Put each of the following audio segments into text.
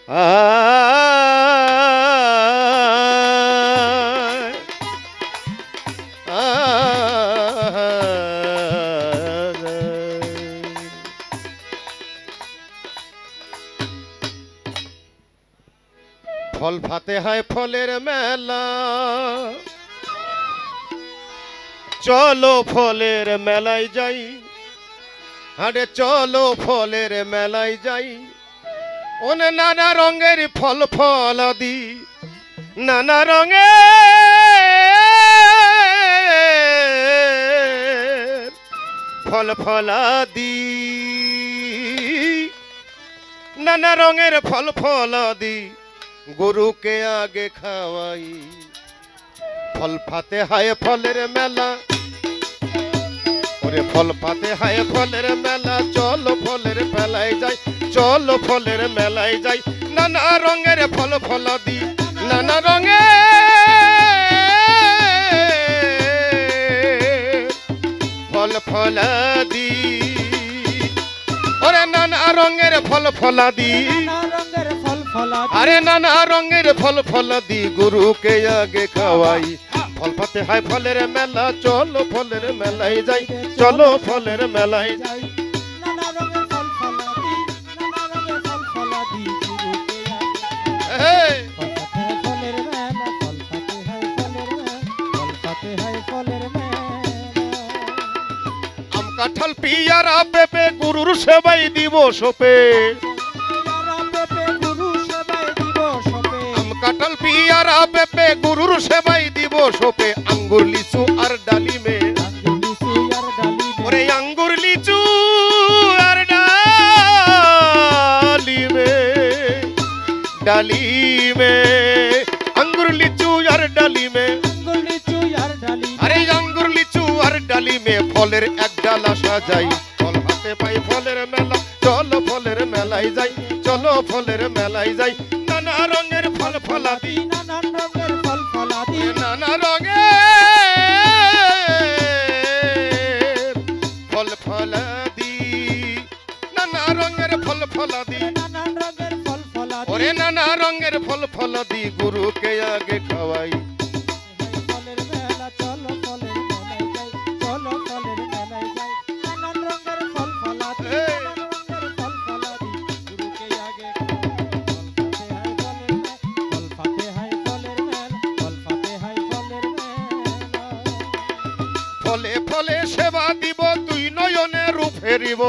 फल फाते है फलेर मेला चलो फलेर मेलाय जाई अरे चलो फलेर मेलाय जाई ओने नाना रंगेर फल फलादी नाना रंगेर फल फलादी नाना रंगेर फल फलादी गुरु के आगे खावाई फल फाते हाय फलेर मेला ओरे फल फाते हाय फलेर मेला चलो फलेर मेलाय जाई चलो फलेर मेलाय जाई नाना रंगेर फल फलादी नाना रंगेर फल फलादी ओरे नाना रंगेर फल फलादी अरे नाना रंगेर फल फलादी गुरु के आगे खावाई फल फाते हाय फलेर मेला चलो फलेर मेलाय जाई चलो फलेर मेलाय जाई नाना रंगेर फल फलादी गुरु के आगे फलेर मेला फल फाते हाय फलेर मेला आम काठाल पियारा पेपे गुरुर सेवाई दिबस पे काटल पियारा पेपे गुरुर सेवाई दिवस पे अंगुर लिचू और डाली में अंगुर लिचू और डाली में अंगुर लिचू और डाली में अरे अंगुर लिचू और डाली में फलेर एक डाला साजाई फल हाते पाई फलेर मेला चलो फलेर मेलाय जाई चलो फलेर मेलाय जाई नाना रंगेर फल फलादी नाना रंगेर फल फलादी नाना रंगेर फल फलादी नाना रंगेर फल फलादी ओरे नाना रंगेर फल फलादी गुरु के आगे खावाई फलेर मेला चलो फलेर मेलाय जाई चलो फलेर मेलाय जाई नाना रंगेर फल फलादी गुरु के आगे फले फले सेवा দিব তুই নয়নে রূপ ফেরিব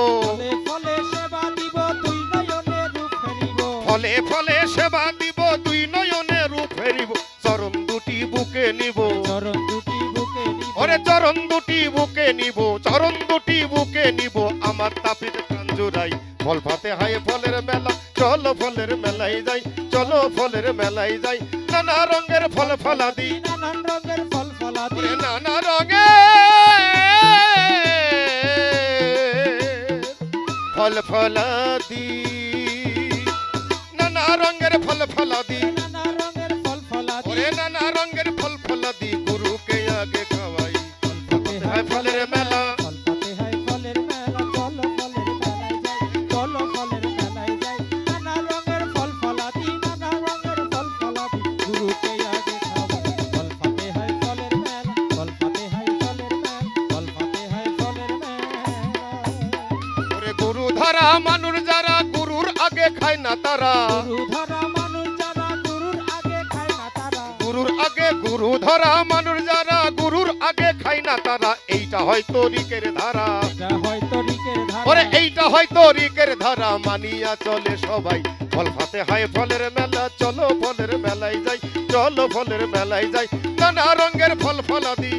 फले सेवा দিব তুই নয়নে রূপ ফেরিব फले फले सेवा দিব তুই নয়নে রূপ ফেরিব চরণ দুটি বুকে নিব চরণ দুটি বুকে নিব ওরে চরণ দুটি বুকে নিব চরণ দুটি বুকে নিব আমার তাপিত প্রাণ জুড়াই ফল ফাতে হায় ফলের মেলা চলো ফলের মেলায় যাই চলো ফলের মেলায় যাই নানা রঙের ফল ফলাদি নানা রঙের ফল ফলাদি নানা রঙের ফল ফলাদি নানা রঙের ফল ফলাদি নানা রঙের ফল ফলাদি ওরে নানা রঙের ফল ফলাদি গুরু কে আগে খাওয়াই ফল হায় ফলের মেলা ফল ফাতে হায় ফলের মেলা চলো ফলের মেলায় যাই চলো ফলের মেলায় যাই নানা রঙের ফল ফলাদি নানা রঙের ফল ফলাদি গুরু কে আগে খাওয়াই ফল ফাতে হায় ফলের মেলা ফল ফাতে হায় ফলের মেলা ফল ফাতে হায় ফলের মেলা ওরে গুরু ধরা মানুষ যারা গুরুর আগে খায় না তারা গুরু ধরা মানুষ যারা গুরুর আগে খায় না তারা গুরুর আগে গুরু ধরা মানুষ যারা গুরুর আগে খায় না তারা এইটা হয়তো রিকের ধারা এটা হয়তো রিকের ধারা ওরে এইটা হয়তো রিকের ধারা মানিয়া চলে সবাই ফল ফাতে হায় ফলের মেলা চলো ফলের মেলায় যাই চলো ফলের মেলায় যাই নানা রঙের ফল ফলাদি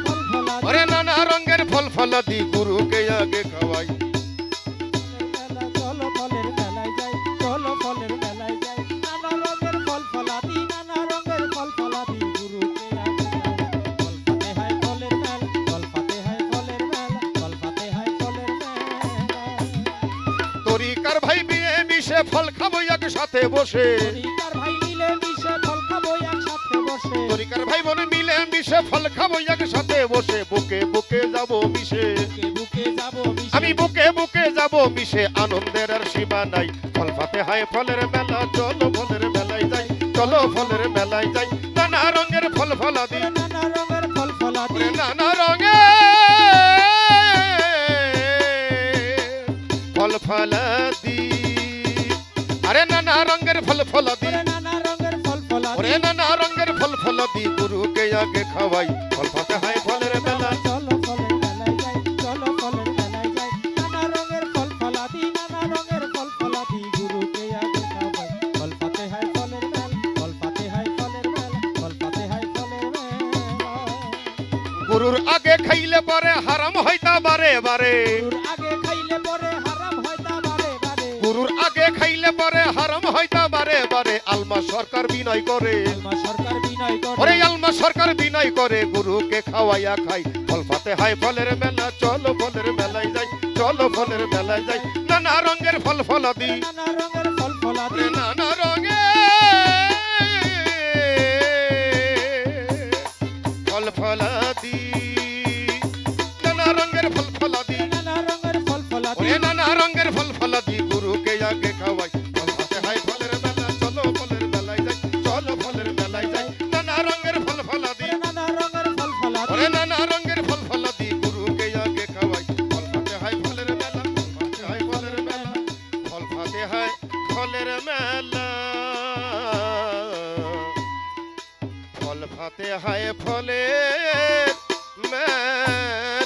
ফল ফলাদি ওরে নানা রঙের ফল ফলাদি গুরুকে আগে খাওয়াই মেলা চলো ফলের মেলায় যাই চলো ফলের মেলায় যাই নানা রঙের ফল ফলাদি নানা রঙের ফল ফলাদি গুরুকে আগে খাওয়াই ফল ফাতে হায় ফলের মেলা ফল ফাতে হায় ফলের মেলা ফল ফাতে হায় ফলের মেলা তরিকার ভাই বিয়ে মিশে ফল খাবো একসাথে বসে তরিকার ভাই মিলে মিশে ফল খাবো একসাথে বসে তরিকার ভাই বোন মিলে মিশে ফল খাবো একসাথে বসে বুকে বুকে যাব মিশে বুকে বুকে যাব মিশে আমি বুকে বুকে যাব মিশে আনন্দের আর সীমা নাই ফল ফাতে হায় ফলের মেলা চলো ফলের মেলায় যাই চলো ফলের মেলায় যাই নানা রঙের ফল ফলাদি নানা রঙের ফল ফলাদি নানা রঙের ফল ফলাদি আরে নানা রঙের ফল ফলাদি নানা রঙের ফল ফলাদি ওরে নানা রঙের ফল ফলাদি গুরুকে আগে খাওয়াই ফল ফাতে হায় ফলের মেলা চলো ফলের মেলায় যাই চলো ফলের মেলায় যাই নানা রঙের ফল ফলাদি নানা রঙের ফল ফলাদি গুরুকে আগে খাওয়াই ফল পাতে হায় ফলের মেলা ফল পাতে হায় ফলের মেলা ফল পাতে হায় ফলের মেলা গুরুর আগে খাইলে পরে হারাম হইতা বারে বারে গুরুর আগে খাইলে পরে হারাম হয়তা বারে বারে গুরুর আগে খাইলে পরে হারাম হইতা বারে বারে আলমা সরকার বিনয় করে আলমা সরকার বিনয় করে ওরে আলমা সরকার বিনয় করে গুরুকে খাওয়াইয়া খাই ফল ফাতে হায় ফলের মেলা চলো ফলের মেলায় যাই চলো ফলের মেলায় যাই নানা রঙের ফল ফলাদি নানা রঙের ফল ফলাদি ওরে নানা রঙের ফল ফলাদি নানা রঙের ফল ফলাদি নানা রঙের ফল ফলাদি ওরে নানা রঙের ফল ফলাদি গুরুকে আগে খাওয়াই ফল ফাতে হায় ফলের মেলা চলো ফলের মেলায় যাই চলো ফলের মেলায় যাই নানা রঙের ফল ফলাদি নানা রঙের ফল ফলাদি ওরে নানা রঙের ফল ফলাদি গুরুকে আগে খাওয়াই ফল ফাতে হায় ফলের মেলা ফল ফাতে হায় ফলের মেলা ফল ফাতে হায় ফলের মেলা ফল ফাতে হায় ফলের মেলা